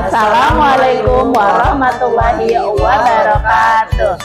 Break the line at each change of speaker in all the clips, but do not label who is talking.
Assalamualaikum warahmatullahi wabarakatuh.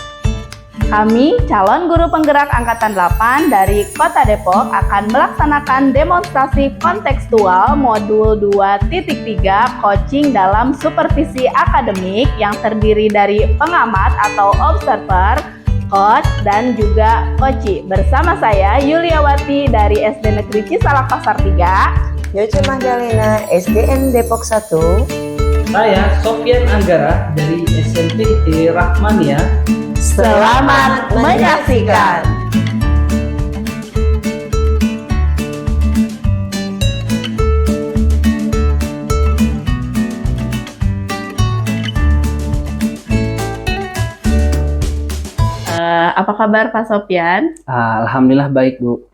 Kami, calon guru penggerak Angkatan 8 dari Kota Depok akan melaksanakan demonstrasi kontekstual modul 2.3 coaching dalam supervisi akademik yang terdiri dari pengamat atau observer, coach, dan juga coachi. Bersama saya Yuliawati dari SD Negeri Cisalak Pasar 3,
Yoce Magdalena SDN Depok 1.
Saya Sofyan Anggara dari SMP IT Rahmania.
Selamat menyaksikan. Apa kabar Pak Sofyan?
Alhamdulillah baik, Bu.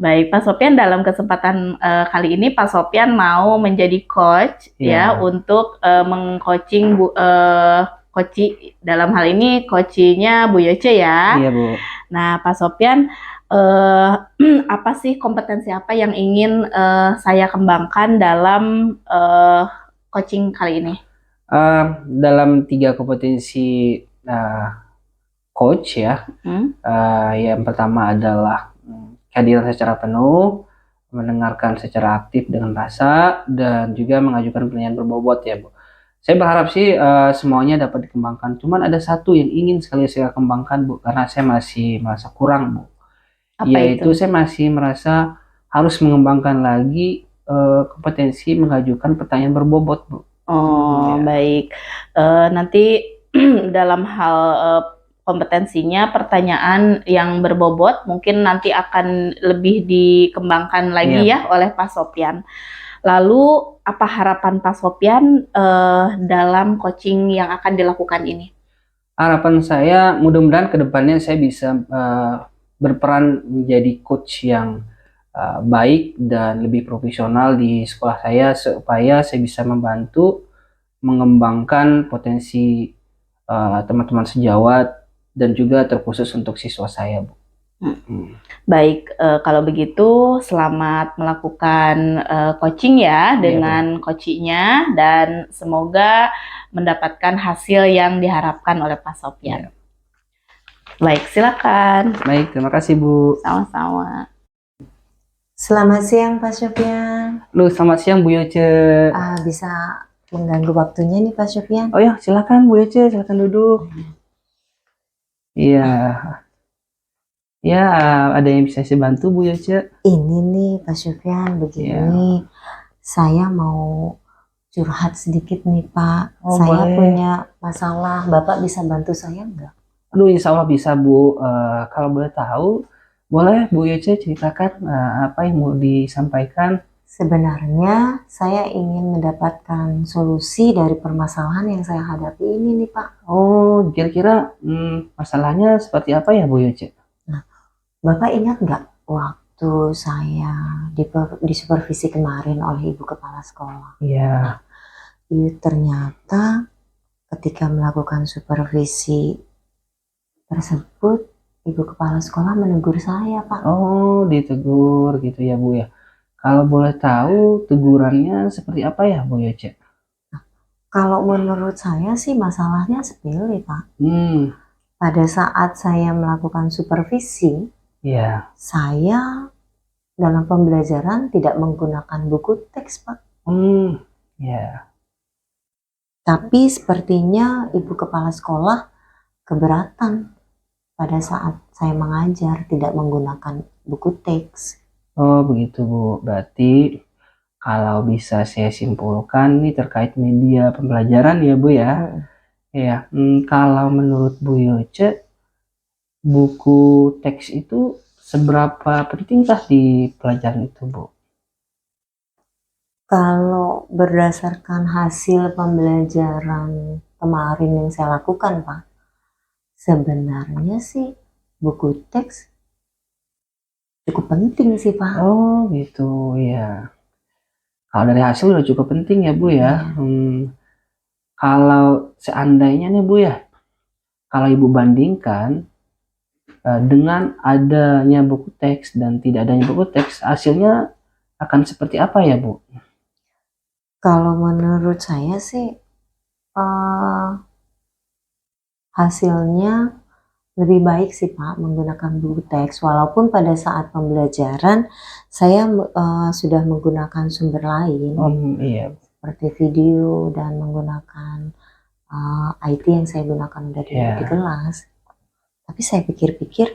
Baik, Pak Sofyan, dalam kesempatan kali ini Pak Sofyan mau menjadi coach ya untuk mengcoaching coachi, dalam hal ini coachinya Bu Yoce ya.
Iya, Bu.
Nah, Pak Sofyan, apa sih kompetensi apa yang ingin saya kembangkan dalam coaching kali ini?
Dalam 3 kompetensi coach ya. Yang pertama adalah kehadiran secara penuh, mendengarkan secara aktif dengan rasa, dan juga mengajukan pertanyaan berbobot ya, Bu. Saya berharap sih semuanya dapat dikembangkan. Cuman ada satu yang ingin sekali saya kembangkan, Bu, karena saya masih merasa kurang, Bu. Yaitu saya masih merasa harus mengembangkan lagi kompetensi mengajukan pertanyaan berbobot, Bu.
Oh, ya. Baik. Nanti dalam hal kompetensinya pertanyaan yang berbobot mungkin nanti akan lebih dikembangkan lagi ya oleh Pak Sofyan. Lalu apa harapan Pak Sofyan dalam coaching yang akan dilakukan ini?
Harapan saya mudah-mudahan kedepannya saya bisa berperan menjadi coach yang baik dan lebih profesional di sekolah saya, supaya saya bisa membantu mengembangkan potensi teman-teman sejawat dan juga terkhusus untuk siswa saya, Bu.
Baik, kalau begitu selamat melakukan coaching ya dengan coachingnya, dan semoga mendapatkan hasil yang diharapkan oleh Pak Sofyan. Baik, silakan.
Baik, terima kasih, Bu.
Sama-sama.
Selamat siang Pak Sofyan.
Selamat siang Bu Yoce.
Bisa mengganggu waktunya nih Pak Sofyan?
Oh ya, silakan Bu Yoce, silakan duduk. Iya. Ya, ada yang bisa saya bantu Bu Yoce?
Ini nih Pak Sofyan, begini. Saya mau curhat sedikit nih Pak. Saya punya masalah, Bapak bisa bantu saya nggak?
Aduh, insya Allah bisa Bu. Kalau boleh tahu, boleh Bu Yoce ceritakan apa yang mau disampaikan?
Sebenarnya saya ingin mendapatkan solusi dari permasalahan yang saya hadapi ini nih Pak.
Oh, kira-kira masalahnya seperti apa ya Bu Yoce?
Nah, Bapak ingat nggak waktu saya disupervisi kemarin oleh Ibu Kepala Sekolah?
Iya.
Nah, itu ternyata ketika melakukan supervisi tersebut, Ibu Kepala Sekolah menegur saya Pak.
Oh, ditegur gitu ya Bu ya. Kalau boleh tahu tegurannya seperti apa ya Bu Yoce?
Nah, kalau menurut saya sih masalahnya sepele Pak. Pada saat saya melakukan supervisi, saya dalam pembelajaran tidak menggunakan buku teks Pak. Tapi sepertinya Ibu Kepala Sekolah keberatan pada saat saya mengajar tidak menggunakan buku teks.
Oh begitu Bu, berarti kalau bisa saya simpulkan ini terkait media pembelajaran ya Bu ya. Ya, kalau menurut Bu Yoce, buku teks itu seberapa pentingkah di pelajaran itu Bu?
Kalau berdasarkan hasil pembelajaran kemarin yang saya lakukan Pak, sebenarnya sih buku teks cukup penting sih Pak.
Oh gitu ya. Kalau dari hasil udah cukup penting ya Bu ya. Kalau seandainya nih Bu ya, kalau Ibu bandingkan dengan adanya buku teks dan tidak adanya buku teks, hasilnya akan seperti apa ya Bu?
Kalau menurut saya sih eh, hasilnya lebih baik sih Pak menggunakan buku teks, walaupun pada saat pembelajaran saya sudah menggunakan sumber lain
Iya.
seperti video dan menggunakan IT yang saya gunakan dari di kelas. Tapi saya pikir-pikir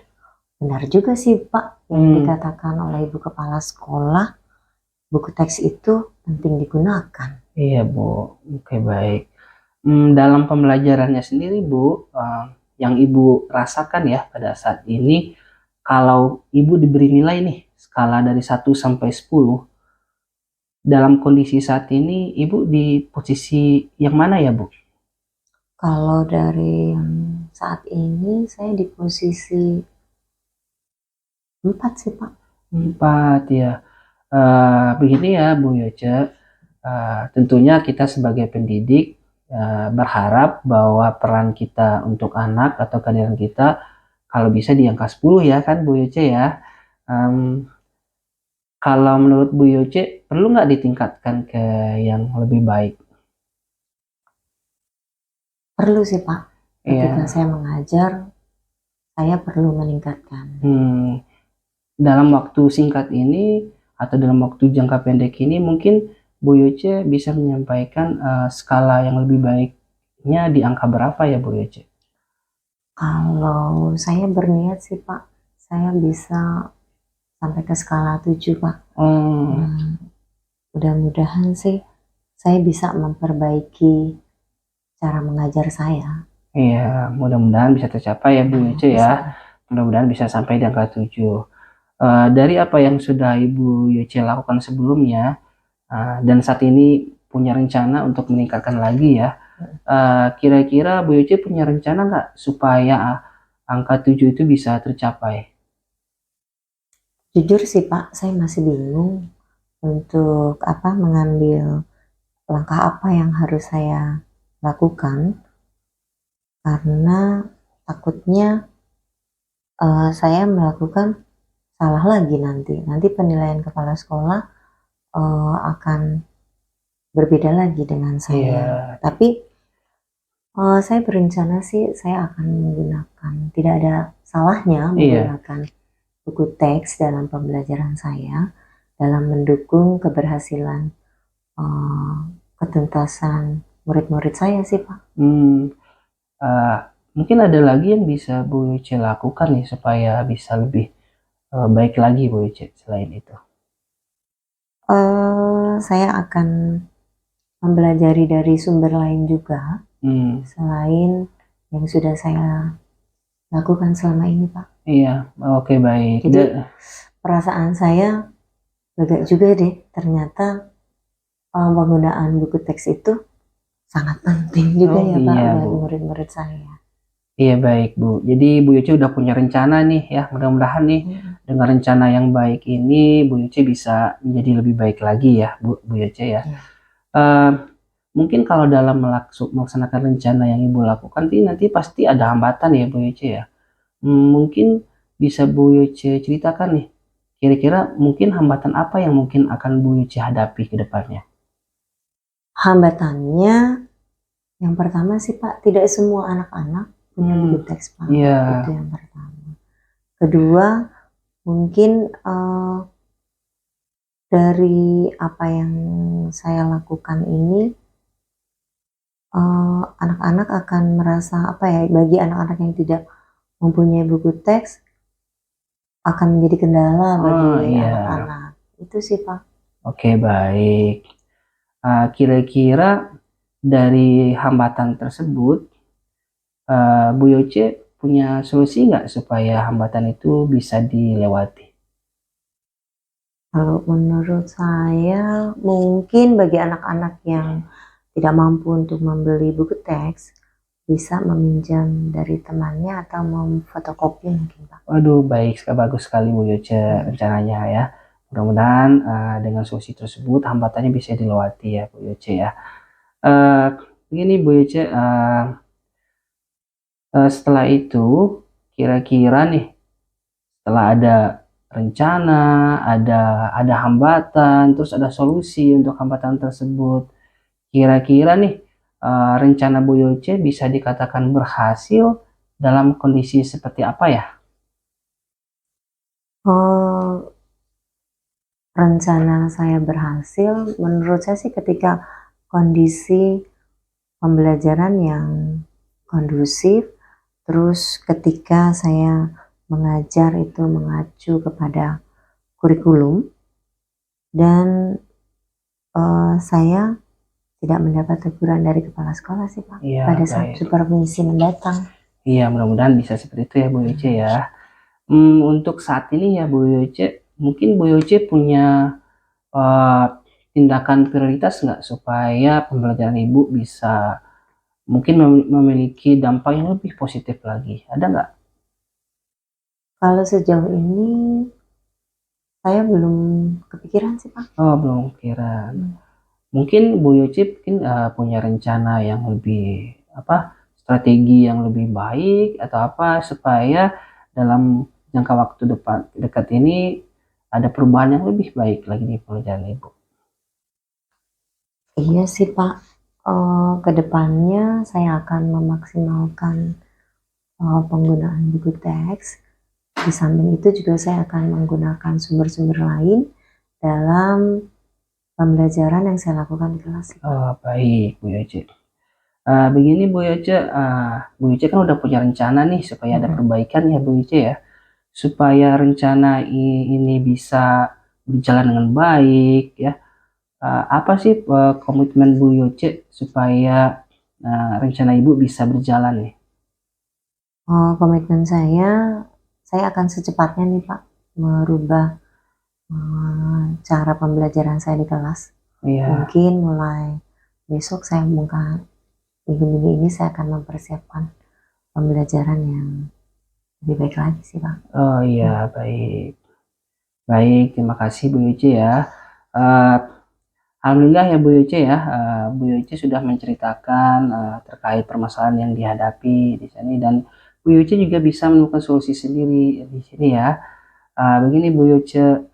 benar juga sih Pak yang dikatakan oleh Ibu Kepala Sekolah, buku teks itu penting digunakan.
Iya Bu, oke baik. Dalam pembelajarannya sendiri Bu, yang Ibu rasakan ya pada saat ini, kalau Ibu diberi nilai nih, skala dari 1 sampai 10, dalam kondisi saat ini Ibu di posisi yang mana ya Bu?
Kalau dari saat ini saya di posisi 4 sih Pak.
4 ya. Begini ya Bu Yoce, tentunya kita sebagai pendidik berharap bahwa peran kita untuk anak atau kehadiran kita kalau bisa di angka 10 ya kan Bu Yoce ya. Kalau menurut Bu Yoce perlu nggak ditingkatkan ke yang lebih baik?
Perlu sih Pak. Ketika saya mengajar, saya perlu meningkatkan.
Dalam waktu singkat ini atau dalam waktu jangka pendek ini mungkin Bu Yoce bisa menyampaikan skala yang lebih baiknya di angka berapa ya Bu Yoce?
Kalau saya berniat sih Pak, saya bisa sampai ke skala 7 Pak. Mudah-mudahan sih saya bisa memperbaiki cara mengajar saya.
Iya, mudah-mudahan bisa tercapai ya Bu Yoce ya. Mudah-mudahan bisa sampai di angka 7. Dari apa yang sudah Ibu Yoce lakukan sebelumnya dan saat ini punya rencana untuk meningkatkan lagi ya, kira-kira Bu Yoce punya rencana nggak supaya angka 7 itu bisa tercapai?
Jujur sih Pak, saya masih bingung untuk mengambil langkah apa yang harus saya lakukan, karena takutnya saya melakukan salah lagi nanti penilaian kepala sekolah akan berbeda lagi dengan saya. Tapi saya berencana sih saya akan menggunakan, tidak ada salahnya menggunakan buku teks dalam pembelajaran saya dalam mendukung keberhasilan ketuntasan murid-murid saya sih Pak.
Mungkin ada lagi yang bisa Bu Yoce lakukan nih supaya bisa lebih baik lagi Bu Yoce selain itu?
Saya akan mempelajari dari sumber lain juga selain yang sudah saya lakukan selama ini Pak.
Iya, oke baik.
Jadi perasaan saya lega juga deh, ternyata penggunaan buku teks itu sangat penting juga ya Pak buat murid-murid saya.
Iya baik Bu. Jadi Bu Yoce udah punya rencana nih ya. Mudah-mudahan nih dengan rencana yang baik ini Bu Yoce bisa menjadi lebih baik lagi ya Bu Yoce ya. Mungkin kalau dalam melaksanakan rencana yang Ibu lakukan nanti pasti ada hambatan ya Bu Yoce ya. Mungkin bisa Bu Yoce ceritakan nih, kira-kira mungkin hambatan apa yang mungkin akan Bu Yoce hadapi ke depannya?
Hambatannya yang pertama sih Pak, tidak semua anak-anak punya buku teks Pak. Itu yang pertama. Kedua, mungkin dari apa yang saya lakukan ini anak-anak akan merasa bagi anak-anak yang tidak mempunyai buku teks akan menjadi kendala bagi anak-anak. Itu sih Pak. Oke
baik. Kira-kira dari hambatan tersebut Bu Yoce punya solusi nggak supaya hambatan itu bisa dilewati?
Kalau menurut saya mungkin bagi anak-anak yang tidak mampu untuk membeli buku teks bisa meminjam dari temannya atau memfotokopi mungkin Pak.
Waduh baik, bagus sekali Bu Yoce rencananya ya. Mudah-mudahan dengan solusi tersebut hambatannya bisa dilewati ya Bu Yoce ya. Begini Bu Yoce, setelah itu kira-kira nih setelah ada rencana, ada hambatan, terus ada solusi untuk hambatan tersebut. Kira-kira nih rencana Bu Yoce bisa dikatakan berhasil dalam kondisi seperti apa ya?
Oh, rencana saya berhasil, menurut saya sih ketika kondisi pembelajaran yang kondusif, terus ketika saya mengajar itu mengacu kepada kurikulum, dan saya tidak mendapat teguran dari kepala sekolah sih Pak, pada saat supervisi mendatang.
Iya, mudah-mudahan bisa seperti itu ya Bu Yoce ya. Untuk saat ini ya Bu Yoce, mungkin Bu Yoce punya tindakan prioritas nggak supaya pembelajaran Ibu bisa mungkin memiliki dampak yang lebih positif lagi? Ada nggak?
Kalau sejauh ini saya belum kepikiran sih Pak.
Oh, belum kepikiran. Mungkin Bu Yoce punya rencana yang lebih strategi yang lebih baik atau apa supaya dalam jangka waktu dekat ini ada perubahan yang lebih baik lagi di pelajaran Ibu.
Iya sih Pak, kedepannya saya akan memaksimalkan penggunaan buku teks. Di samping itu juga saya akan menggunakan sumber-sumber lain dalam pembelajaran yang saya lakukan di kelas.
Oh, baik Bu Yoce. Begini Bu Yoce, Bu Yoce kan udah punya rencana nih supaya ada perbaikan ya Bu Yoce ya. Supaya rencana ini bisa berjalan dengan baik ya. Apa sih komitmen Bu Yoce supaya rencana Ibu bisa berjalan nih?
Komitmen saya akan secepatnya nih Pak merubah cara pembelajaran saya di kelas. Mungkin mulai besok saya minggu-minggu ini saya akan mempersiapkan pembelajaran yang lebih baik lagi sih Pak.
Oh iya, baik. Baik, terima kasih Bu Yoce ya. Alhamdulillah ya Bu Yoce ya. Bu Yoce sudah menceritakan terkait permasalahan yang dihadapi di sini, dan Bu Yoce juga bisa menemukan solusi sendiri di sini ya. Begini Bu Yoce,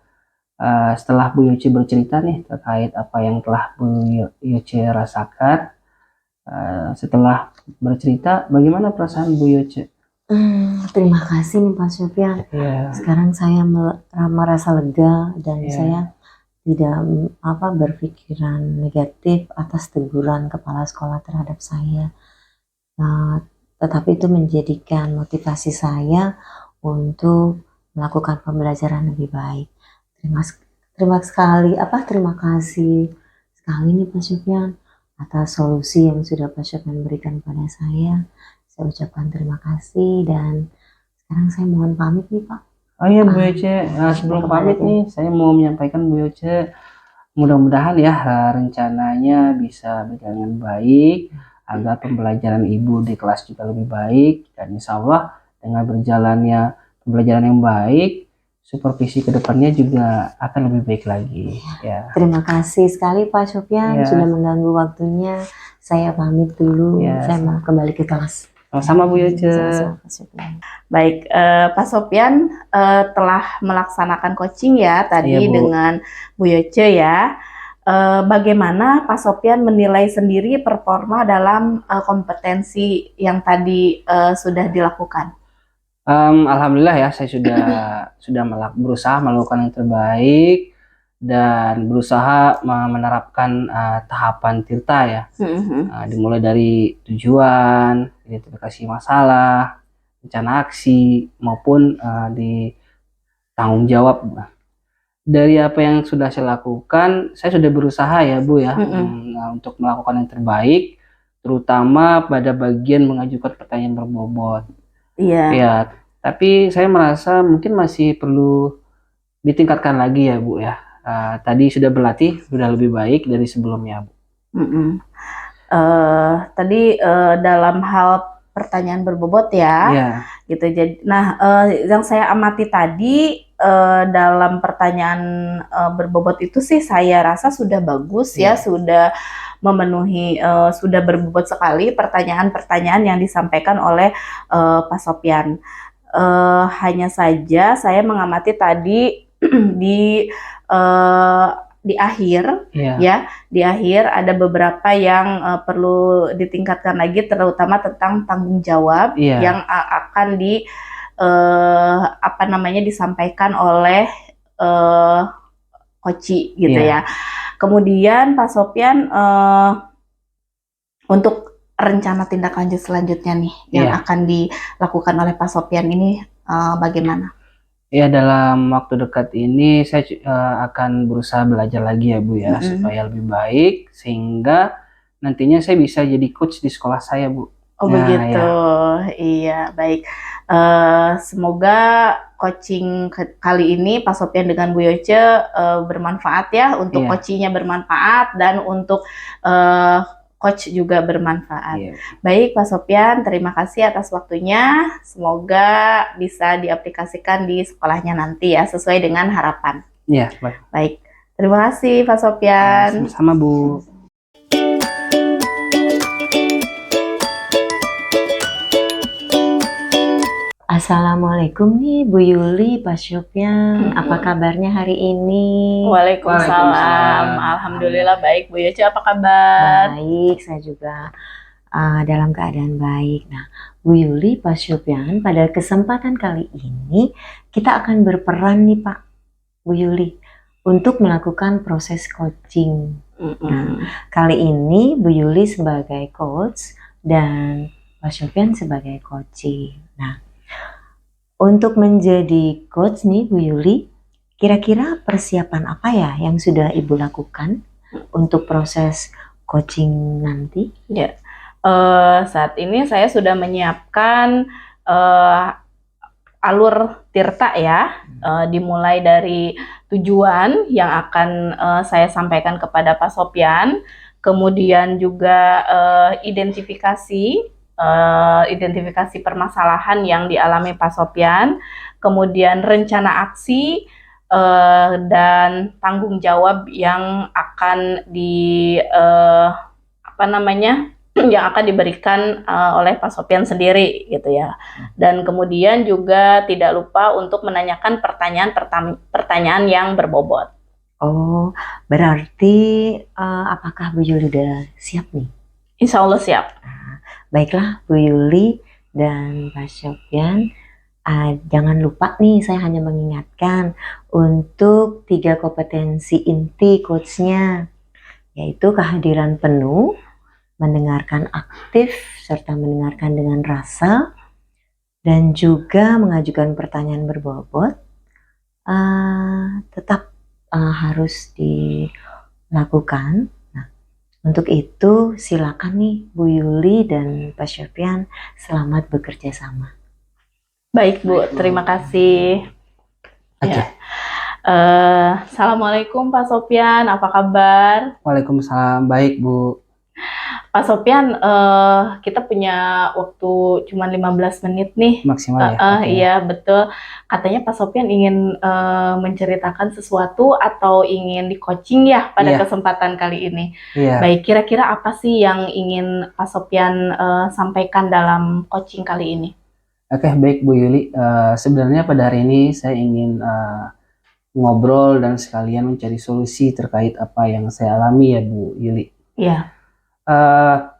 setelah Bu Yoce bercerita nih terkait apa yang telah Bu Yoce rasakan, setelah bercerita, bagaimana perasaan Bu Yoce?
Terima kasih nih Pak Sofyan. Sekarang saya merasa lega dan saya tidak berpikiran negatif atas teguran kepala sekolah terhadap saya. Tetapi itu menjadikan motivasi saya untuk melakukan pembelajaran lebih baik. Terima kasih sekali nih Pak Sofyan atas solusi yang sudah Pak Sofyan berikan pada saya. Saya ucapkan terima kasih, dan sekarang saya mohon pamit nih Pak.
Oh iya Bu Yoce, sebelum pamit nih saya mau menyampaikan Bu Yoce, mudah-mudahan ya rencananya bisa berjalan dengan baik agar pembelajaran Ibu di kelas juga lebih baik, dan insya Allah dengan berjalannya pembelajaran yang baik, supervisi kedepannya juga akan lebih baik lagi ya.
Terima kasih sekali Pak Sofyan sudah mengganggu waktunya. Saya pamit dulu, saya mau kembali ke kelas.
Sama Bu Yoce.
Baik, Pak Sofyan telah melaksanakan coaching ya tadi dengan Bu Yoce ya. Bagaimana Pak Sofyan menilai sendiri performa dalam kompetensi yang tadi sudah dilakukan?
Alhamdulillah ya, saya sudah berusaha melakukan yang terbaik dan berusaha menerapkan tahapan Tirta ya. Dimulai dari tujuan, identifikasi masalah, rencana aksi, maupun di tanggung jawab. Dari apa yang sudah saya lakukan, saya sudah berusaha ya Bu ya, untuk melakukan yang terbaik, terutama pada bagian mengajukan pertanyaan berbobot. Ya, tapi saya merasa mungkin masih perlu ditingkatkan lagi ya Bu ya. Tadi sudah berlatih, sudah lebih baik dari sebelumnya Bu.
Tadi dalam hal pertanyaan berbobot ya, gitu. Jadi, yang saya amati tadi dalam pertanyaan berbobot itu sih saya rasa sudah bagus ya, sudah memenuhi, sudah berbobot sekali pertanyaan-pertanyaan yang disampaikan oleh Pak Sofyan. Hanya saja saya mengamati tadi di akhir
Iya.
ya, di akhir ada beberapa yang perlu ditingkatkan lagi, terutama tentang tanggung jawab
Iya.
yang akan disampaikan oleh Koci gitu
Iya.
ya. Kemudian Pak Sopyan, untuk rencana tindak lanjut selanjutnya nih yang
Iya.
akan dilakukan oleh Pak Sopyan ini bagaimana?
Ya, dalam waktu dekat ini saya akan berusaha belajar lagi ya Bu ya, supaya lebih baik sehingga nantinya saya bisa jadi coach di sekolah saya, Bu.
Oh
Nah,
begitu,
ya.
iya baik. Semoga coaching kali ini Pak Sopyan dengan Bu Yoce bermanfaat ya, untuk
Iya.
coachingnya bermanfaat dan untuk coach juga bermanfaat.
Iya.
Baik Pak Sopyan, terima kasih atas waktunya. Semoga bisa diaplikasikan di sekolahnya nanti ya, sesuai dengan harapan.
Iya, baik.
Baik, terima kasih Pak Sopyan.
Sama-sama Bu.
Assalamualaikum nih Bu Yuli, Pak Sopyan. Apa kabarnya hari ini?
Waalaikumsalam. Alhamdulillah baik. Bu Yoce apa kabar?
Baik, saya juga dalam keadaan baik. Nah, Bu Yuli, Pak Sopyan, pada kesempatan kali ini kita akan berperan nih Pak, Bu Yuli, untuk melakukan proses coaching. Nah, kali ini Bu Yuli sebagai coach dan Pak Sopyan sebagai coaching. Nah, untuk menjadi coach nih Bu Yuli, kira-kira persiapan apa ya yang sudah Ibu lakukan untuk proses coaching nanti?
Ya, saat ini saya sudah menyiapkan alur tirta ya, dimulai dari tujuan yang akan saya sampaikan kepada Pak Sopyan, kemudian juga identifikasi permasalahan yang dialami Pak Sopyan, kemudian rencana aksi dan tanggung jawab yang akan yang akan diberikan oleh Pak Sopyan sendiri gitu ya. Dan kemudian juga tidak lupa untuk menanyakan pertanyaan yang berbobot.
Oh, berarti apakah Bu Yuli udah siap nih?
Insya Allah siap.
Baiklah Bu Yuli dan Pak Sopyan, jangan lupa nih, saya hanya mengingatkan untuk 3 kompetensi inti coachnya, yaitu kehadiran penuh, mendengarkan aktif, serta mendengarkan dengan rasa, dan juga mengajukan pertanyaan berbobot. Tetap harus dilakukan. Untuk itu, silakan nih Bu Yuli dan Pak Sopyan, selamat bekerja sama.
Baik Bu, terima kasih.
Oke.
Ya. Assalamualaikum Pak Sopyan, apa kabar?
Waalaikumsalam, baik Bu.
Pak Sopyan, kita punya waktu cuma 15 menit nih.
Maksimal ya? Okay.
Iya, betul. Katanya Pak Sopyan ingin menceritakan sesuatu atau ingin di-coaching ya pada kesempatan kali ini.
Iya.
Baik, kira-kira apa sih yang ingin Pak Sopyan sampaikan dalam coaching kali ini?
Oke, baik Bu Yuli. Sebenarnya pada hari ini saya ingin ngobrol dan sekalian mencari solusi terkait apa yang saya alami ya Bu Yuli.
Iya.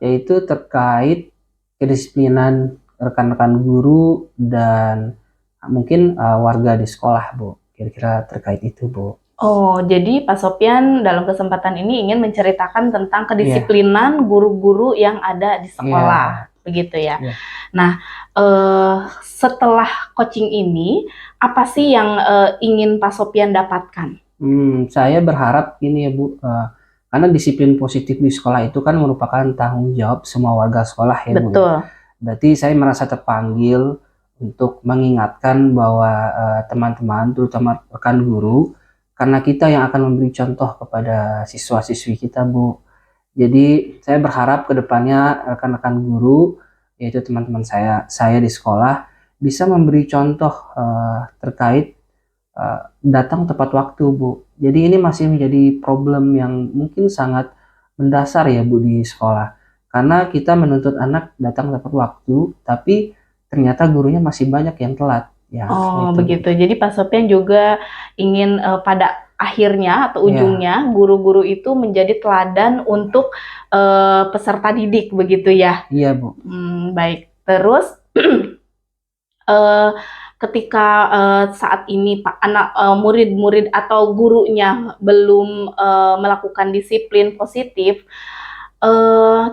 Yaitu terkait kedisiplinan rekan-rekan guru dan mungkin warga di sekolah Bu. Kira-kira terkait itu Bu.
Oh, jadi Pak Sopyan dalam kesempatan ini ingin menceritakan tentang kedisiplinan guru-guru yang ada di sekolah, begitu ya. Nah, setelah coaching ini, apa sih yang ingin Pak Sopyan dapatkan?
Saya berharap ini ya Bu, karena disiplin positif di sekolah itu kan merupakan tanggung jawab semua warga sekolah ya Bu.
Betul.
Berarti saya merasa terpanggil untuk mengingatkan bahwa teman-teman, terutama rekan guru, karena kita yang akan memberi contoh kepada siswa-siswi kita Bu. Jadi saya berharap ke depannya rekan-rekan guru, yaitu teman-teman saya di sekolah, bisa memberi contoh terkait datang tepat waktu Bu. Jadi ini masih menjadi problem yang mungkin sangat mendasar ya Bu di sekolah. Karena kita menuntut anak datang tepat waktu, tapi ternyata gurunya masih banyak yang telat. Ya,
oh
gitu.
Begitu. Jadi Pak Sopyan juga ingin pada akhirnya atau ujungnya guru-guru itu menjadi teladan untuk peserta didik begitu ya.
Iya, Bu.
Baik. Terus ketika saat ini Pak murid-murid atau gurunya belum melakukan disiplin positif,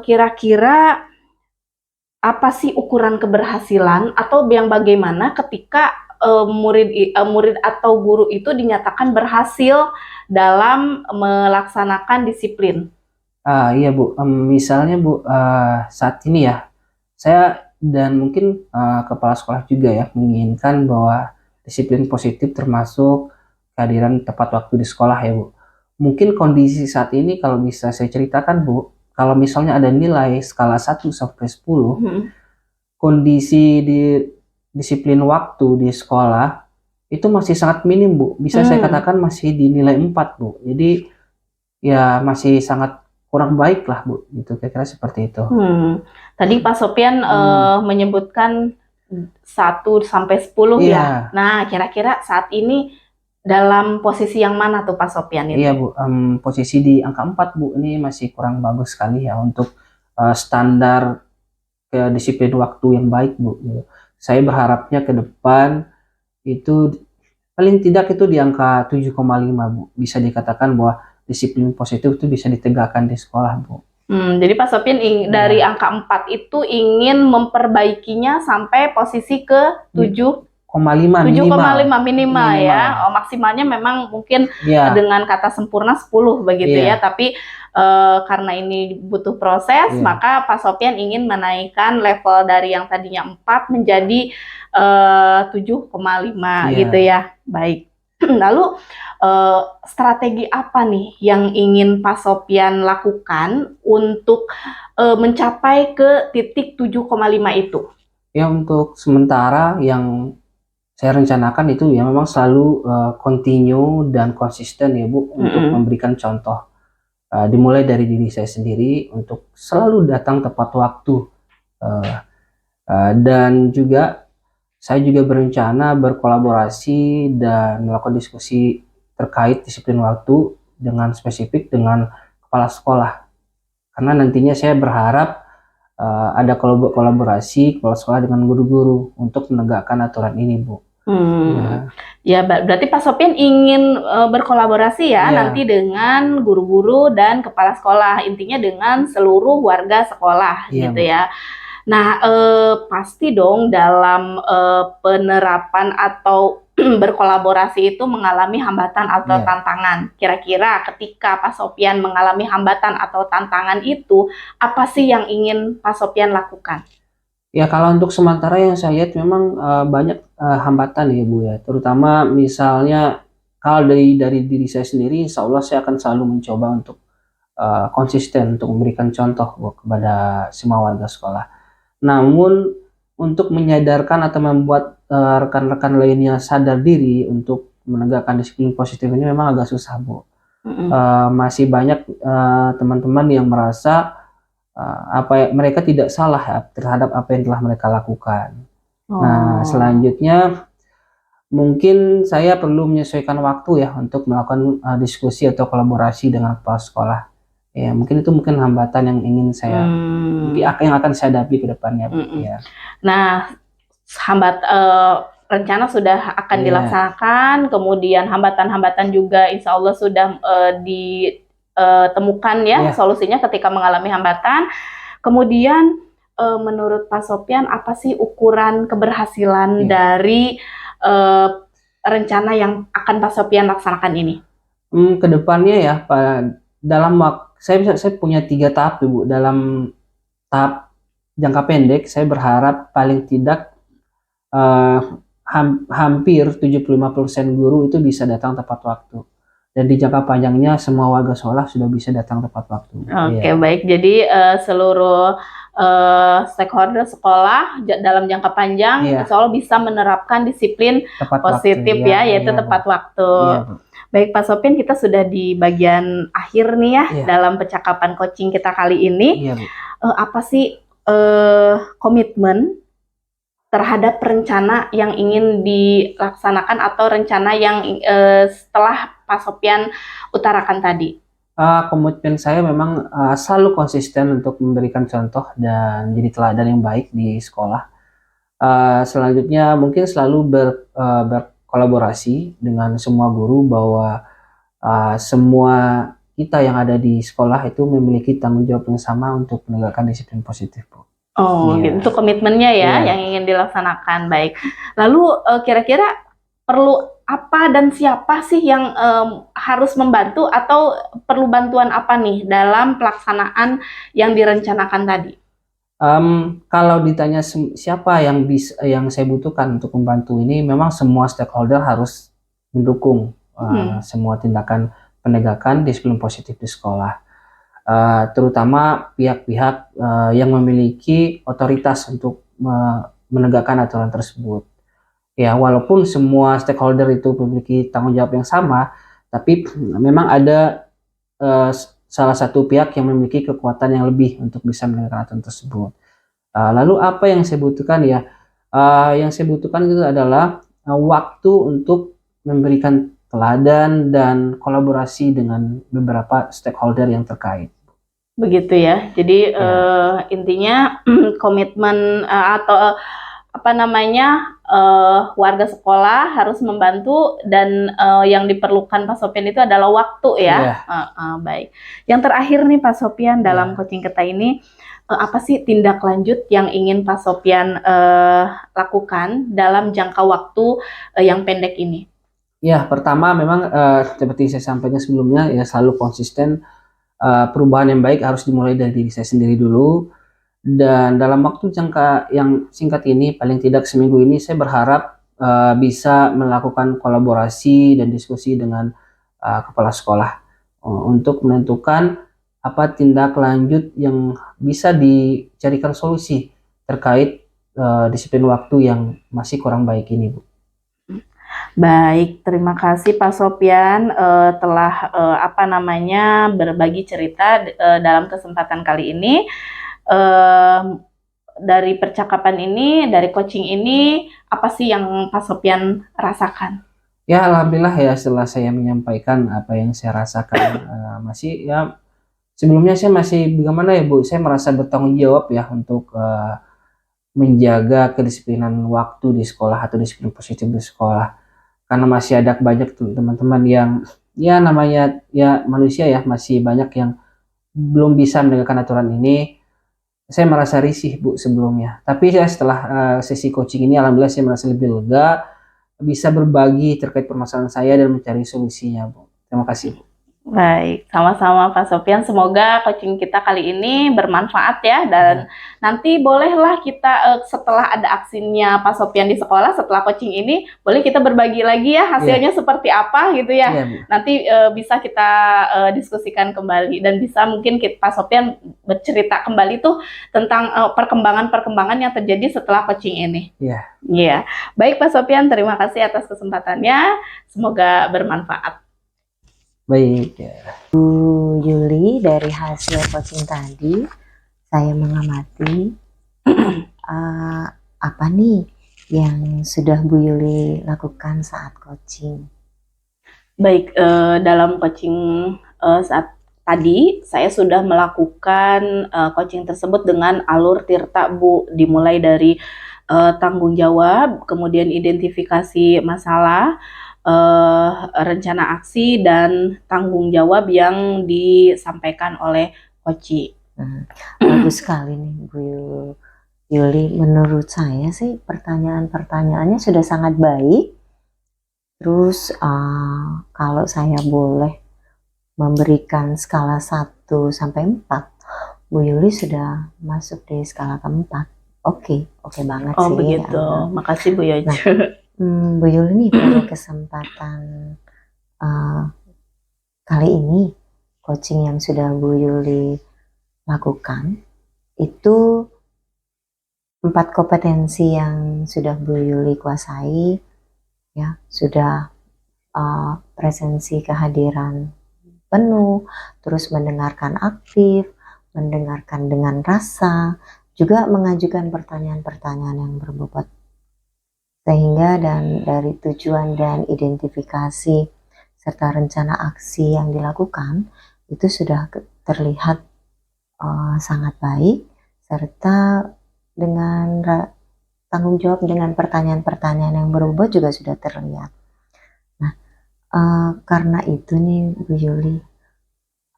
kira-kira apa sih ukuran keberhasilan atau yang bagaimana ketika murid atau guru itu dinyatakan berhasil dalam melaksanakan disiplin?
Iya, Bu. Misalnya, Bu, saat ini ya, saya dan mungkin kepala sekolah juga ya menginginkan bahwa disiplin positif termasuk kehadiran tepat waktu di sekolah ya, Bu. Mungkin kondisi saat ini kalau bisa saya ceritakan, Bu, kalau misalnya ada nilai skala 1 sampai 10, kondisi di disiplin waktu di sekolah itu masih sangat minim, Bu. Bisa saya katakan masih di nilai 4, Bu. Jadi ya masih sangat kurang baik lah, Bu. Gitu, kira-kira seperti itu.
Tadi Pak Sopyan menyebutkan 1 sampai 10 ya. Nah, kira-kira saat ini dalam posisi yang mana tuh Pak Sopyan itu?
Iya, Bu. Posisi di angka 4, Bu. Ini masih kurang bagus sekali ya untuk standar disiplin waktu yang baik, Bu. Saya berharapnya ke depan itu paling tidak itu di angka 7,5, Bu. Bisa dikatakan bahwa disiplin positif itu bisa ditegakkan di sekolah, Bu.
Jadi Pak Sopyan dari angka 4 itu ingin memperbaikinya sampai posisi ke 7,5 minimal ya. Maksimalnya memang mungkin dengan kata sempurna 10 begitu ya. Tapi karena ini butuh proses, maka Pak Sopyan ingin menaikkan level dari yang tadinya 4 menjadi 7,5 gitu ya. Baik. Lalu strategi apa nih yang ingin Pak Sopyan lakukan untuk mencapai ke titik 7,5 itu?
Ya, untuk sementara yang saya rencanakan itu ya memang selalu continue dan konsisten ya, Bu, untuk memberikan contoh. Dimulai dari diri saya sendiri untuk selalu datang tepat waktu. Dan juga saya juga berencana berkolaborasi dan melakukan diskusi terkait disiplin waktu dengan spesifik dengan kepala sekolah. Karena nantinya saya berharap ada kolaborasi kepala sekolah dengan guru-guru untuk menegakkan aturan ini, Bu.
Ya, berarti Pak Sopyan ingin berkolaborasi ya nanti dengan guru-guru dan kepala sekolah, intinya dengan seluruh warga sekolah gitu ya. Nah, pasti dong dalam penerapan atau berkolaborasi itu mengalami hambatan atau tantangan. Kira-kira ketika Pak Sopyan mengalami hambatan atau tantangan itu, apa sih yang ingin Pak Sopyan lakukan?
Ya, kalau untuk sementara yang saya lihat memang banyak hambatan ya, Bu ya. Terutama misalnya kalau dari diri saya sendiri, insya Allah saya akan selalu mencoba untuk konsisten untuk memberikan contoh, Bu, kepada semua warga sekolah. Namun untuk menyadarkan atau membuat rekan-rekan lainnya sadar diri untuk menegakkan disiplin positif ini memang agak susah, Bu. Masih banyak teman-teman yang merasa mereka tidak salah ya, terhadap apa yang telah mereka lakukan. Nah, selanjutnya mungkin saya perlu menyesuaikan waktu ya untuk melakukan diskusi atau kolaborasi dengan kepala sekolah. Ya, mungkin itu hambatan yang ingin saya yang akan saya hadapi ke depannya, Bu. Ya.
Nah, rencana sudah akan dilaksanakan, kemudian hambatan-hambatan juga insya Allah sudah ditemukan ya solusinya ketika mengalami hambatan. Kemudian menurut Pak Sopyan apa sih ukuran keberhasilan dari rencana yang akan Pak Sopyan laksanakan ini?
Kedepannya ya, Pak, dalam saya punya 3 tahap, Ibu. Dalam tahap jangka pendek, saya berharap paling tidak hampir 75% guru itu bisa datang tepat waktu. Dan di jangka panjangnya semua warga sekolah sudah bisa datang tepat waktu.
Oke, baik. Jadi seluruh stakeholder sekolah dalam jangka panjang insya Allah bisa menerapkan disiplin positif yaitu tepat waktu. Baik Pak Sopyan, kita sudah di bagian akhir nih ya dalam percakapan coaching kita kali ini. Apa sih komitmen terhadap rencana yang ingin dilaksanakan atau rencana yang setelah Pak Sopyan utarakan tadi?
Komitmen saya memang selalu konsisten untuk memberikan contoh dan jadi teladan yang baik di sekolah. Selanjutnya mungkin selalu berkolaborasi dengan semua guru bahwa semua kita yang ada di sekolah itu memiliki tanggung jawab yang sama untuk menegakkan disiplin positif, Bu.
Oh,
Iya.
gitu. Itu komitmennya ya
Iya.
yang ingin dilaksanakan. Baik. Lalu kira-kira perlu apa dan siapa sih yang harus membantu atau perlu bantuan apa nih dalam pelaksanaan yang direncanakan tadi?
Kalau ditanya siapa yang saya butuhkan untuk membantu ini, memang semua stakeholder harus mendukung semua tindakan penegakan disiplin positif di sekolah. Terutama pihak-pihak yang memiliki otoritas untuk menegakkan aturan tersebut. Ya, walaupun semua stakeholder itu memiliki tanggung jawab yang sama, tapi memang ada salah satu pihak yang memiliki kekuatan yang lebih untuk bisa menegakkan aturan tersebut. Lalu apa yang saya butuhkan ya? Yang saya butuhkan itu adalah waktu untuk memberikan teladan dan kolaborasi dengan beberapa stakeholder yang terkait.
Begitu ya. Jadi intinya komitmen atau apa namanya warga sekolah harus membantu dan yang diperlukan Pak Sopyan itu adalah waktu ya. Baik. Yang terakhir nih Pak Sopyan dalam coaching kita ini apa sih tindak lanjut yang ingin Pak Sopyan lakukan dalam jangka waktu yang pendek ini?
Ya, pertama memang seperti saya sampaikan sebelumnya ya selalu konsisten. Perubahan yang baik harus dimulai dari diri saya sendiri dulu, dan dalam waktu jangka yang singkat ini, paling tidak seminggu ini, saya berharap bisa melakukan kolaborasi dan diskusi dengan kepala sekolah untuk menentukan apa tindak lanjut yang bisa dicarikan solusi terkait disiplin waktu yang masih kurang baik ini, Bu.
Baik, terima kasih Pak Sopyan telah berbagi cerita dalam kesempatan kali ini. Dari percakapan ini, dari coaching ini, apa sih yang Pak Sopyan rasakan?
Ya, alhamdulillah ya setelah saya menyampaikan apa yang saya rasakan, masih ya sebelumnya saya masih bagaimana ya Bu, saya merasa bertanggung jawab ya untuk menjaga kedisiplinan waktu di sekolah atau disiplin positif di sekolah. Karena masih ada banyak teman-teman yang ya namanya ya manusia ya, masih banyak yang belum bisa menegakkan aturan ini. Saya merasa risih Bu sebelumnya, tapi ya setelah sesi coaching ini alhamdulillah saya merasa lebih lega, bisa berbagi terkait permasalahan saya dan mencari solusinya, Bu. Terima kasih, Bu.
Baik, sama-sama Pak Sopyan. Semoga coaching kita kali ini bermanfaat ya, dan nanti bolehlah kita setelah ada aksinya Pak Sopyan di sekolah, setelah coaching ini, boleh kita berbagi lagi ya hasilnya seperti apa gitu ya. Nanti bisa kita diskusikan kembali dan bisa mungkin Pak Sopyan bercerita kembali tuh tentang perkembangan-perkembangan yang terjadi setelah coaching ini. Iya. Baik Pak Sopyan, terima kasih atas kesempatannya. Semoga bermanfaat.
Baik ya.
Bu Yuli, dari hasil coaching tadi saya mengamati apa nih yang sudah Bu Yuli lakukan saat coaching?
Baik, dalam coaching saat tadi saya sudah melakukan coaching tersebut dengan alur tirta Bu, dimulai dari tanggung jawab, kemudian identifikasi masalah, rencana aksi, dan tanggung jawab yang disampaikan oleh coach.
Bagus sekali nih Bu Yuli. Menurut saya sih pertanyaan-pertanyaannya sudah sangat baik. Terus kalau saya boleh memberikan skala 1 sampai 4, Bu Yuli sudah masuk di skala keempat. Oke banget sih.
Oh begitu, makasih Bu Yojo.
Bu Yuli nih pada kesempatan kali ini coaching yang sudah Bu Yuli lakukan itu 4 kompetensi yang sudah Bu Yuli kuasai ya, sudah presensi kehadiran penuh, terus mendengarkan aktif, mendengarkan dengan rasa, juga mengajukan pertanyaan-pertanyaan yang berbobot. Sehingga dan dari tujuan dan identifikasi serta rencana aksi yang dilakukan itu sudah terlihat sangat baik, serta dengan tanggung jawab dengan pertanyaan-pertanyaan yang berbobot juga sudah terlihat. Nah, karena itu nih Bu Yuli,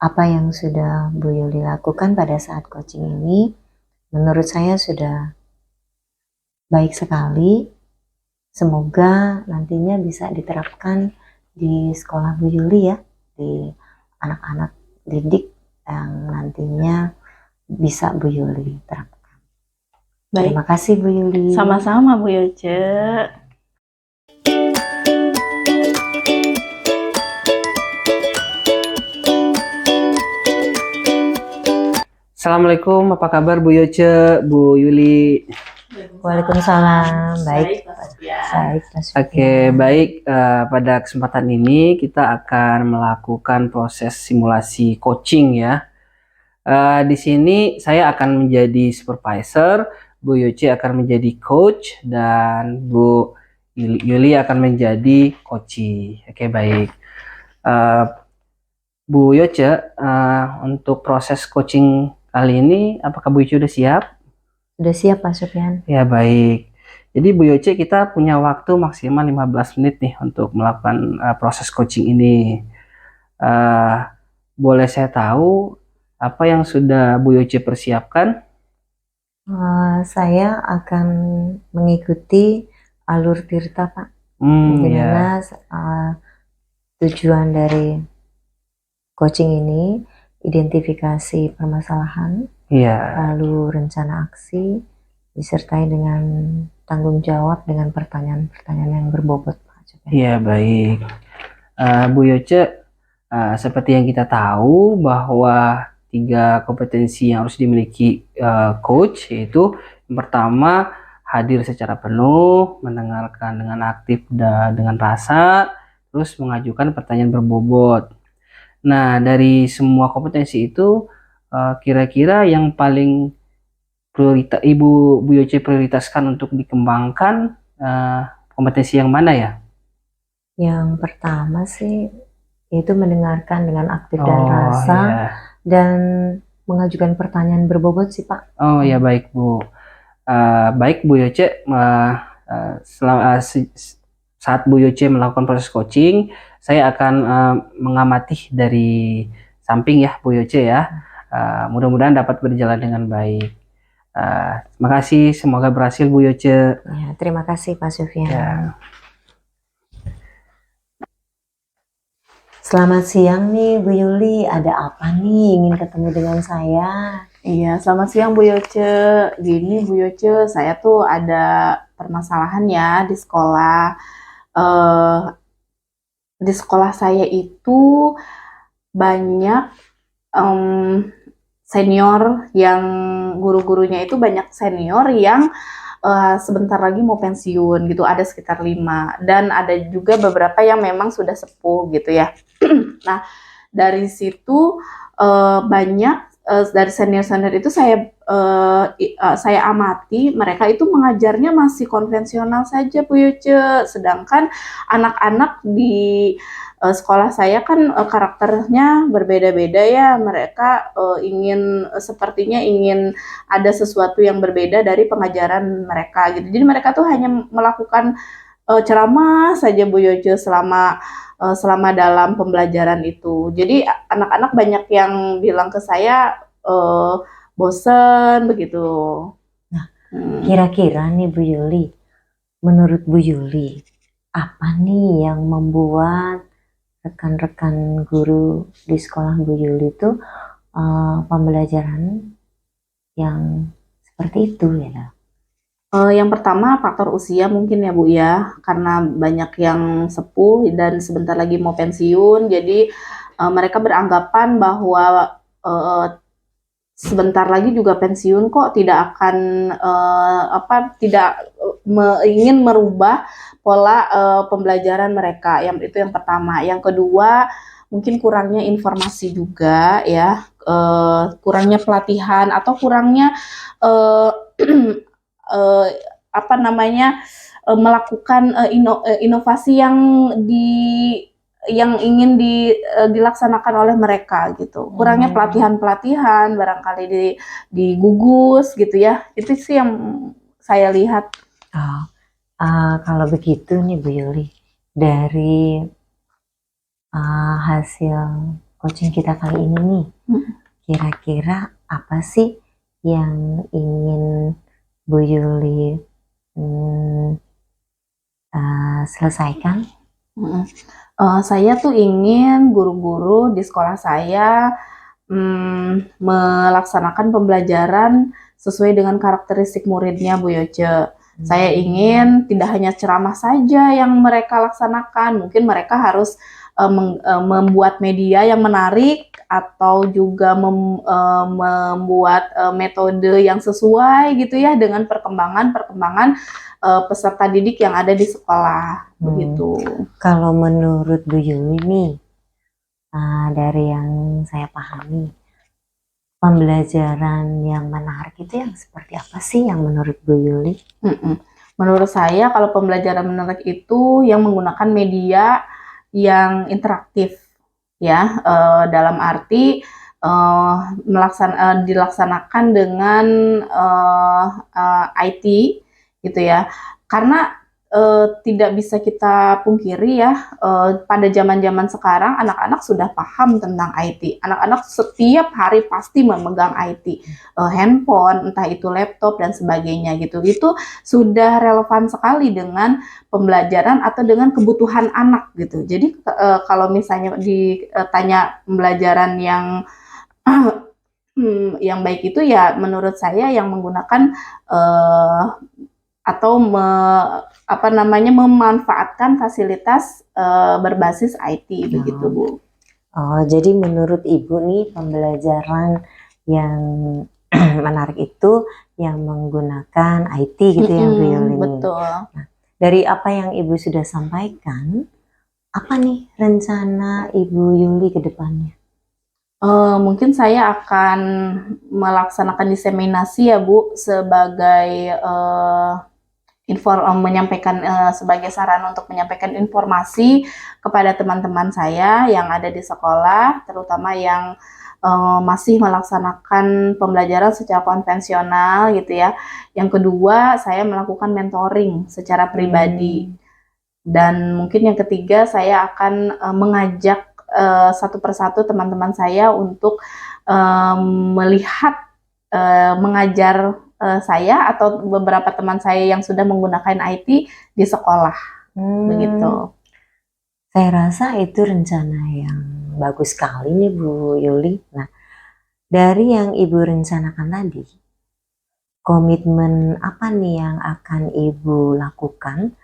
apa yang sudah Bu Yuli lakukan pada saat coaching ini menurut saya sudah baik sekali. Semoga nantinya bisa diterapkan di sekolah Bu Yuli ya, di anak-anak didik yang nantinya bisa Bu Yuli terapkan.
Baik.
Terima kasih Bu Yuli.
Sama-sama Bu Yoce.
Assalamualaikum, apa kabar Bu Yoce, Bu Yuli?
Waalaikumsalam. Baik.
Oke, baik. Pada kesempatan ini kita akan melakukan proses simulasi coaching ya. Di sini saya akan menjadi supervisor, Bu Yoce akan menjadi coach, dan Bu Yuli akan menjadi coachee. Oke, baik. Bu Yoce, untuk proses coaching kali ini, apakah Bu Yoce sudah siap?
Sudah siap Pak Sufyan.
Ya, baik. Jadi Bu Yoce, kita punya waktu maksimal 15 menit nih untuk melakukan proses coaching ini. Boleh saya tahu apa yang sudah Bu Yoce persiapkan?
Saya akan mengikuti alur Tirta Pak. Dimana tujuan dari coaching ini identifikasi permasalahan, lalu rencana aksi, disertai dengan tanggung jawab dengan pertanyaan-pertanyaan yang berbobot Pak.
Iya, baik. Bu Yoce, seperti yang kita tahu bahwa 3 kompetensi yang harus dimiliki coach, yaitu yang pertama hadir secara penuh, mendengarkan dengan aktif dan dengan rasa, terus mengajukan pertanyaan berbobot. Nah, dari semua kompetensi itu kira-kira yang paling Bu Yoce prioritaskan untuk dikembangkan kompetensi yang mana ya?
Yang pertama sih yaitu mendengarkan dengan aktif dan rasa, dan mengajukan pertanyaan berbobot sih Pak.
Oh ya, baik Bu. Baik Bu Yoce, saat Bu Yoce melakukan proses coaching, saya akan mengamati dari samping ya Bu Yoce ya. Mudah-mudahan dapat berjalan dengan baik. Terima kasih, semoga berhasil Bu Yoce.
Ya, terima kasih Pak Sufyan.
Ya.
Selamat siang nih Bu Yuli, ada apa nih ingin ketemu dengan saya?
Iya, selamat siang Bu Yoce. Gini Bu Yoce, saya tuh ada permasalahan ya di sekolah. Di sekolah saya itu banyak senior yang guru-gurunya itu banyak senior yang sebentar lagi mau pensiun gitu, ada sekitar 5, dan ada juga beberapa yang memang sudah sepuh gitu ya. Nah, dari situ banyak dari senior-senior itu saya amati mereka itu mengajarnya masih konvensional saja Bu Yoce, sedangkan anak-anak di sekolah saya kan karakternya berbeda-beda ya, mereka sepertinya ingin ada sesuatu yang berbeda dari pengajaran mereka gitu. Jadi mereka tuh hanya melakukan ceramah saja Bu Yoce selama dalam pembelajaran itu. Jadi anak-anak banyak yang bilang ke saya bosen begitu.
Nah, kira-kira nih Bu Yuli, menurut Bu Yuli, apa nih yang membuat rekan-rekan guru di sekolah Bu Yuli itu pembelajaran yang seperti itu ya?
Yang pertama faktor usia mungkin ya Bu ya, karena banyak yang sepuh dan sebentar lagi mau pensiun, jadi mereka beranggapan bahwa sebentar lagi juga pensiun kok, tidak akan ingin merubah pola pembelajaran mereka. Itu yang pertama. Yang kedua, mungkin kurangnya informasi juga ya, kurangnya pelatihan atau kurangnya melakukan inovasi yang yang ingin dilaksanakan oleh mereka gitu. Kurangnya pelatihan-pelatihan, barangkali digugus gitu ya. Itu sih yang saya lihat.
Kalau begitu nih Bu Yuli, dari hasil coaching kita kali ini nih, kira-kira apa sih yang ingin Bu Yuli selesaikan?
Saya tuh ingin guru-guru di sekolah saya melaksanakan pembelajaran sesuai dengan karakteristik muridnya, Bu Yoce. Saya ingin tidak hanya ceramah saja yang mereka laksanakan, mungkin mereka harus membuat media yang menarik atau juga membuat metode yang sesuai gitu ya dengan perkembangan peserta didik yang ada di sekolah begitu.
Kalau menurut Bu Yuli nih, dari yang saya pahami, pembelajaran yang menarik itu yang seperti apa sih yang menurut Bu Yuli?
Menurut saya kalau pembelajaran menarik itu yang menggunakan media yang interaktif ya, dalam arti dilaksanakan dengan IT gitu ya, karena tidak bisa kita pungkiri ya, pada zaman-zaman sekarang anak-anak sudah paham tentang IT. Anak-anak setiap hari pasti memegang IT, handphone, entah itu laptop dan sebagainya gitu. Itu sudah relevan sekali dengan pembelajaran atau dengan kebutuhan anak gitu. Jadi kalau misalnya ditanya pembelajaran yang yang baik itu ya menurut saya yang menggunakan atau memanfaatkan fasilitas berbasis IT begitu Bu.
Jadi menurut Ibu nih pembelajaran yang menarik itu yang menggunakan IT gitu ya Bu Yuli.
Betul.
Nah, dari apa yang Ibu sudah sampaikan, apa nih rencana Ibu Yuli ke depannya?
Mungkin saya akan melaksanakan diseminasi ya Bu sebagai menyampaikan sebagai sarana untuk menyampaikan informasi kepada teman-teman saya yang ada di sekolah, terutama yang masih melaksanakan pembelajaran secara konvensional gitu ya. Yang kedua, saya melakukan mentoring secara pribadi. Dan mungkin yang ketiga, saya akan mengajak satu persatu teman-teman saya untuk melihat mengajar saya atau beberapa teman saya yang sudah menggunakan IT di sekolah. Begitu.
Saya rasa itu rencana yang bagus sekali nih Bu Yuli. Nah, dari yang Ibu rencanakan tadi, komitmen apa nih yang akan Ibu lakukan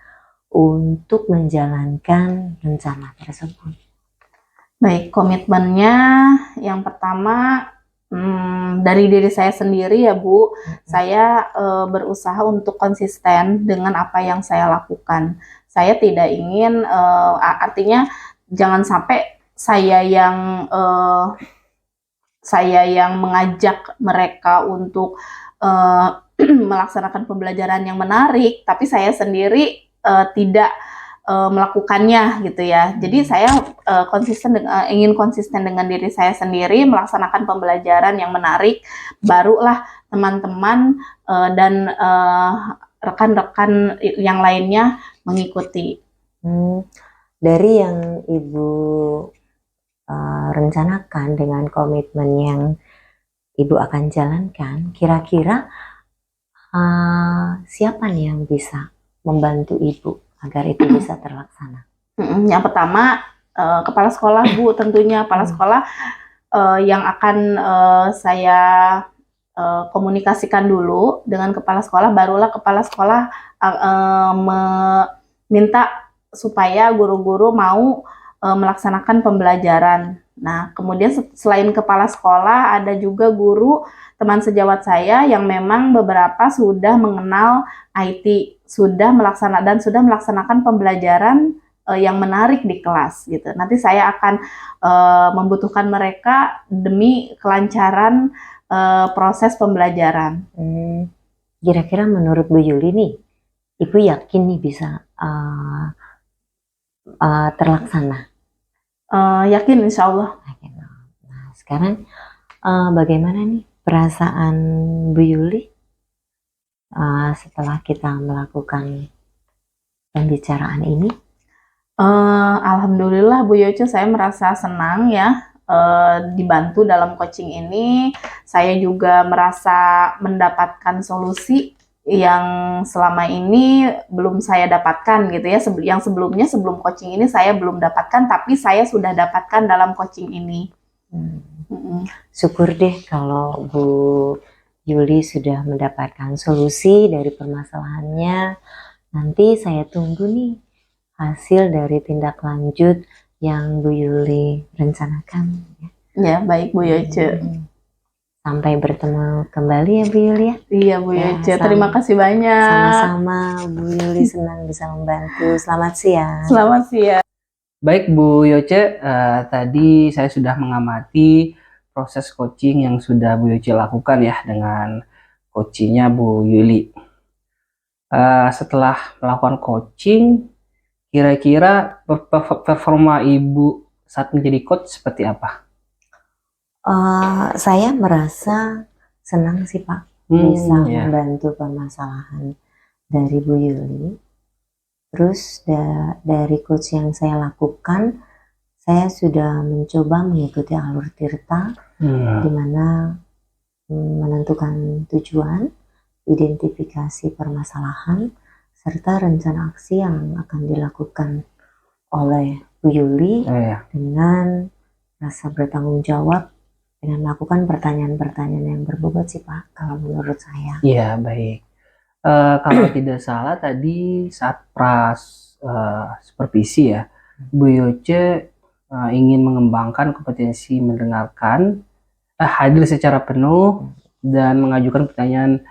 untuk menjalankan rencana tersebut?
Baik, komitmennya yang pertama dari diri saya sendiri ya Bu, saya berusaha untuk konsisten dengan apa yang saya lakukan. Saya tidak ingin, artinya jangan sampai saya yang mengajak mereka untuk melaksanakan pembelajaran yang menarik, tapi saya sendiri tidak melakukannya gitu ya. Jadi saya ingin konsisten dengan diri saya sendiri, melaksanakan pembelajaran yang menarik, barulah teman-teman dan rekan-rekan yang lainnya mengikuti.
Dari yang Ibu rencanakan dengan komitmen yang Ibu akan jalankan, kira-kira siapa nih yang bisa membantu Ibu agar itu bisa terlaksana?
Yang pertama kepala sekolah Bu, tentunya kepala sekolah yang akan saya komunikasikan dulu dengan kepala sekolah, barulah kepala sekolah meminta supaya guru-guru mau melaksanakan pembelajaran. Nah, kemudian selain kepala sekolah, ada juga guru teman sejawat saya yang memang beberapa sudah mengenal IT, sudah melaksanakan pembelajaran yang menarik di kelas gitu. Nanti saya akan membutuhkan mereka demi kelancaran proses pembelajaran.
Kira-kira menurut Bu Yuli nih, Ibu yakin nih bisa terlaksana?
Yakin insya Allah.
Nah, sekarang bagaimana nih perasaan Bu Yuli setelah kita melakukan pembicaraan ini?
Alhamdulillah Bu Yoce, saya merasa senang ya dibantu dalam coaching ini. Saya juga merasa mendapatkan solusi yang selama ini belum saya dapatkan gitu ya. Yang sebelumnya sebelum coaching ini saya belum dapatkan, tapi saya sudah dapatkan dalam coaching ini.
Syukur deh kalau Bu Yuli sudah mendapatkan solusi dari permasalahannya. Nanti saya tunggu nih hasil dari tindak lanjut yang Bu Yuli rencanakan.
Ya, baik Bu Yoce.
Sampai bertemu kembali ya Bu Yuli ya.
Iya Bu Yoce, terima kasih banyak.
Sama-sama Bu Yuli, senang bisa membantu. Selamat siang.
Selamat siang.
Baik Bu Yoce, tadi saya sudah mengamati proses coaching yang sudah Bu Yoce lakukan ya dengan coachingnya Bu Yuli. Setelah melakukan coaching, kira-kira performa Ibu saat menjadi coach seperti apa?
Saya merasa senang sih Pak, bisa membantu permasalahan dari Bu Yuli. Terus dari coach yang saya lakukan, saya sudah mencoba mengikuti alur Tirta, di mana menentukan tujuan, identifikasi permasalahan, serta rencana aksi yang akan dilakukan oleh Bu Yuli dengan rasa bertanggung jawab dengan melakukan pertanyaan-pertanyaan yang berbobot sih Pak, kalau menurut saya.
Iya, baik. Kalau tidak salah tadi saat supervisi ya, Bu Yoce ingin mengembangkan kompetensi mendengarkan, hadir secara penuh, dan mengajukan pertanyaan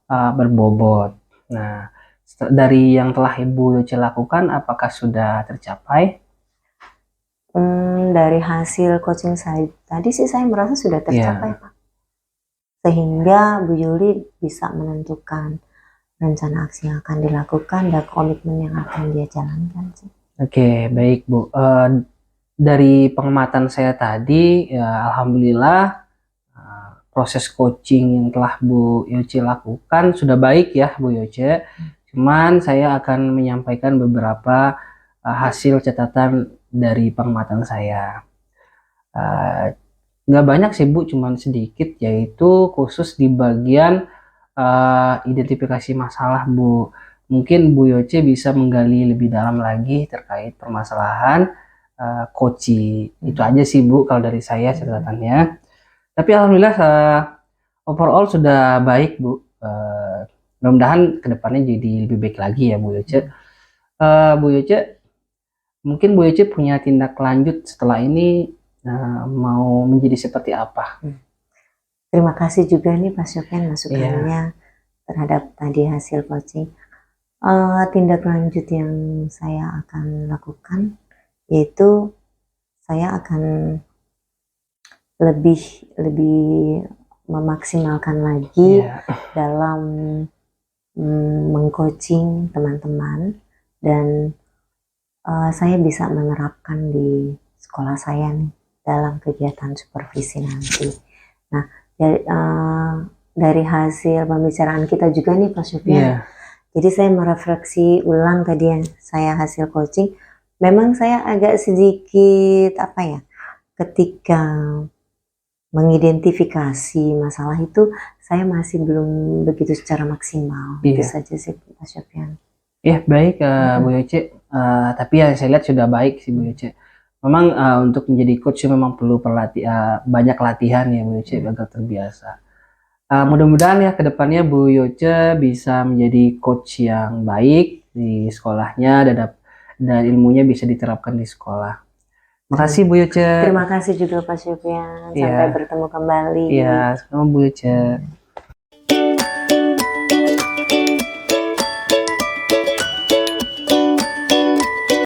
berbobot. Nah, dari yang telah Ibu Yoce lakukan, apakah sudah tercapai?
Dari hasil coaching saya tadi sih saya merasa sudah tercapai Pak. Sehingga Bu Yuli bisa menentukan rencana aksi yang akan dilakukan dan komitmen yang akan dia jalankan sih. Oke,
baik Bu. Dari pengamatan saya tadi, ya, alhamdulillah proses coaching yang telah Bu Yoce lakukan sudah baik ya Bu Yoce. Cuman saya akan menyampaikan beberapa hasil catatan dari pengamatan saya. Nggak banyak sih Bu, cuman sedikit, yaitu khusus di bagian identifikasi masalah Bu. Mungkin Bu Yoce bisa menggali lebih dalam lagi terkait permasalahan coaching. Itu aja sih Bu kalau dari saya catatannya. Tapi alhamdulillah overall sudah baik Bu. Mudah-mudahan kedepannya jadi lebih baik lagi ya Bu Yoce. Bu Yoce, mungkin Bu Yoce punya tindak lanjut setelah ini mau menjadi seperti apa?
Terima kasih juga nih Pak Sofyan masukannya terhadap tadi hasil coaching. Tindak lanjut yang saya akan lakukan yaitu saya akan lebih memaksimalkan lagi dalam mengcoaching teman-teman, dan saya bisa menerapkan di sekolah saya nih dalam kegiatan supervisi nanti. Nah, dari hasil pembicaraan kita juga nih Pak Sofyan, jadi saya merefleksi ulang tadi yang saya hasil coaching. Memang saya agak sedikit ketika mengidentifikasi masalah itu saya masih belum begitu secara maksimal. Itu saja sih Pak Sofyan.
Ya baik Bu Yoce, tapi ya saya lihat sudah baik sih Bu Yoce. Memang untuk menjadi coach memang perlu banyak latihan ya Bu Yoce agar terbiasa. Mudah-mudahan ya kedepannya Bu Yoce bisa menjadi coach yang baik di sekolahnya dan ilmunya bisa diterapkan di sekolah. Makasih Bu Yoce.
Terima kasih juga Pak Sofyan. Sampai bertemu kembali.
Iya, sama Bu Yoce.